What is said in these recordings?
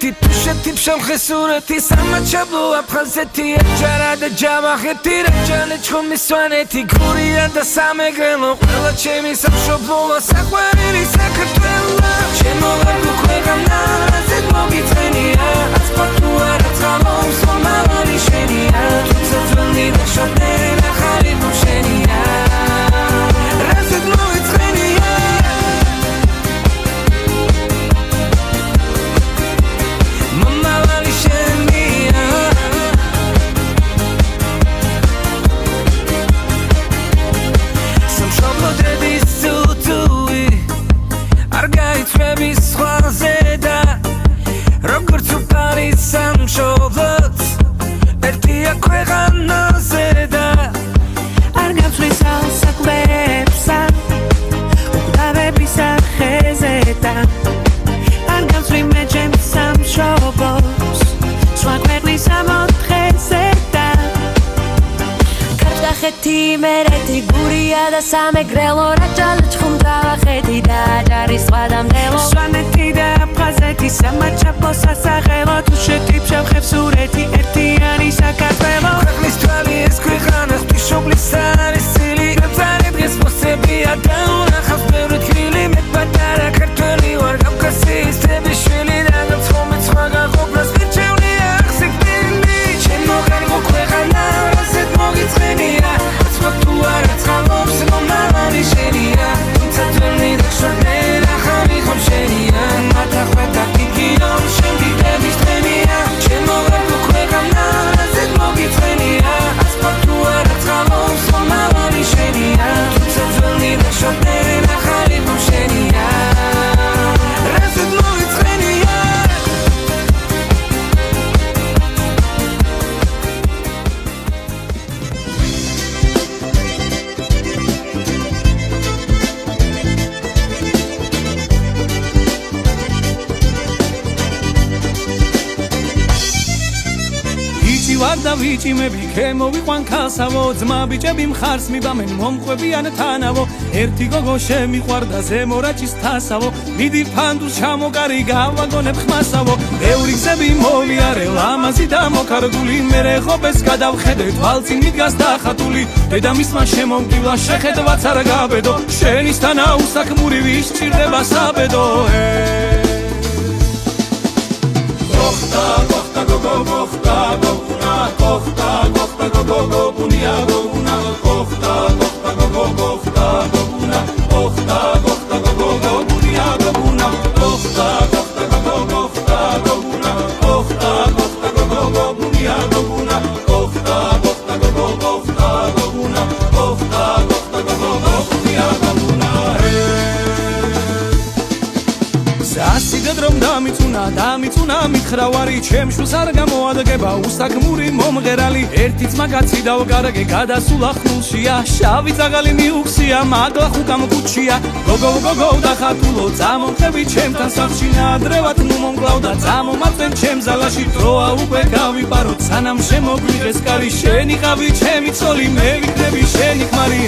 Eti tuşeti pşamxesureti Samaçablu apxazeti Ejarada javaxeti Rajale çxumi svaneti Guriya da samegrelo Qvela ჩემი სამშობლოა საყვარელი საქართველო შემოვარგო ქვეყანა ზედ მოგიწენია ასპარტუ არა წყალობს მომავალი შენია თუმცა ძველი და შორტერი ახალი მოშენია რაზედ მოვიწყენია მომავალი შენია სამშობლო დედის სუთუი არ გაიწვევი სხვაზე და როგორც უპარის სამშობლოც ერთია ქვეყანაზე და არ გავცვლის საკვებსა უკდავებისა ხეზე და არ გავცვი მე ჩემს სამშობლოს სხვა ქვეყნის ამოთხეზე და ქართახეთი მერეთი გურია და სამეგრელო რაჭალე ჩხუმდავახეთი და ჯარის სხვადამდელო სვანეთი და აფხაზეთი სამაჩაბლო სასახელო თუშეთი ფშავხებსურეთი ერთიანი საქართველო ქვეყნის თვალი ეს ქვეყანა ღვთისმშობლის არის წილი გაწარე დღეს მოსებია და უნახავს ბევრი თბილი მე პატარა ქართველი ვარ კავკასიის თების შვილი და გაცხომეთ სხვა გაყოფნას მირჩევნი აღსიგდილი ჩემო კარგო ქვეყანა რაზედ მოგიწყენია ასფალტუ არა წყალობს მომავალი შენია თუმცა ძველი და შორტერი ახალი ხომ შენია მათა ხვეთა კიკიო შენ დიდების დღენია ჩემო კარგო ქვეყანა რაზედ მოგიწყენია ასფალტუ არა წყალობს მომავალი შენია თუმცა ძველი და შორტერი ახალი ხომ შენია რაზედ მოგიწყენია ვარდა ვიჭიმები ქემოვიყვან ქალსავო ძმა ბიჭები მხარს მიბამენ მომყვებიან თანავო ერთი გოგო შემიყვარდა ზემორაჭის თასავო მიდი ფანდურს ჩამოკარი გავაგონებ ხმასავო ბევრი გზები მოვიარე ლამაზი და მოკარგული მერე ხობეს გადავხედე თვალწინ მიდგას დახატული დედამისმა შემომკივლა შეხედვაც არ გაბედო შენისთანა უსაქმური ვის ჭირდება საბედო გოხტა გოხტა გოგო გოხტა Costa, costa, go, go, bunia, go, una, costa, costa, go, costa, go, una, costa, costa, go, bunia, go, una, costa, costa, go, costa, go, una, costa, costa, go, bunia, go, una, costa, costa, go, costa, go, una, costa, costa, go, bunia, go, una. სასიგად რომ დამიწუნა მითხრავარი ჩემშუს არ გამოადგება უსაგმური მომღერალი ერთი ძმა გაციდავ-გარგე გადასულ ახლულშია შავი ძაღალი მიუხსია მაგლახ უკამ კუჩია გოგო გოგო და ხათულო წამომხები ჩემთან სახლში ნადრევად ნუ მომკლავდა წამომაწვენ ჩემ ზალაში დროა უკვე გავიპაროთ სანამ შემოგვიღეს კარი შენი ყავი ჩემი ცოლი მე ვიქნები შენი ქმარი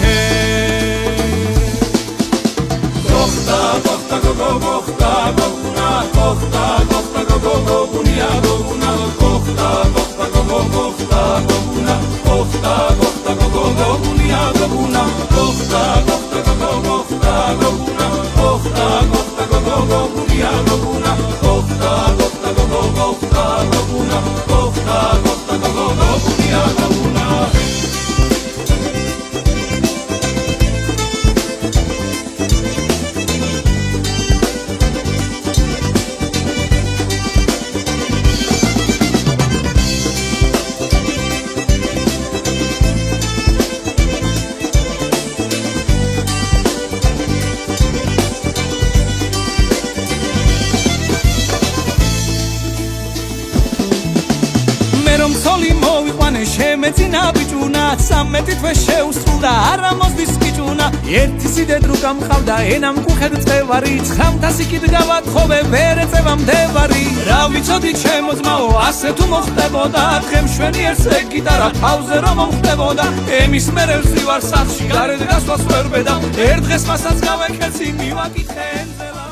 Costa, costa, go, costa, go, una, costa, costa, go, bunia, go, una, costa, costa, go, costa, go, una, costa, costa, go, bunia, go, una, costa, costa, go, costa, go, una, costa, costa, go, bunia, go, una, costa, costa, go, costa, go, una, costa, costa, go, bunia, go, una. შემეძინა ბიჭუნა 13 თვე შეუსრულდა არა მოსდის კიჭუნა ერთი სიდედ რო გამყავდა ენამ კუხედ წევარი 900 კიდგავად ხოვე ვერ ეწევა მდევარი რა ვიცოდი ჩემო ძმაო ასე თუ მოხდებოდა დღემშვენიერს ეგ გიტარა თავზე რომ მომხდებოდა ემის მერე ვზივარ სახლში გარეთ გასვლას ვერ ბედა ერთ დღეს მასაც გავეკეცი მივაკითხე ენზელა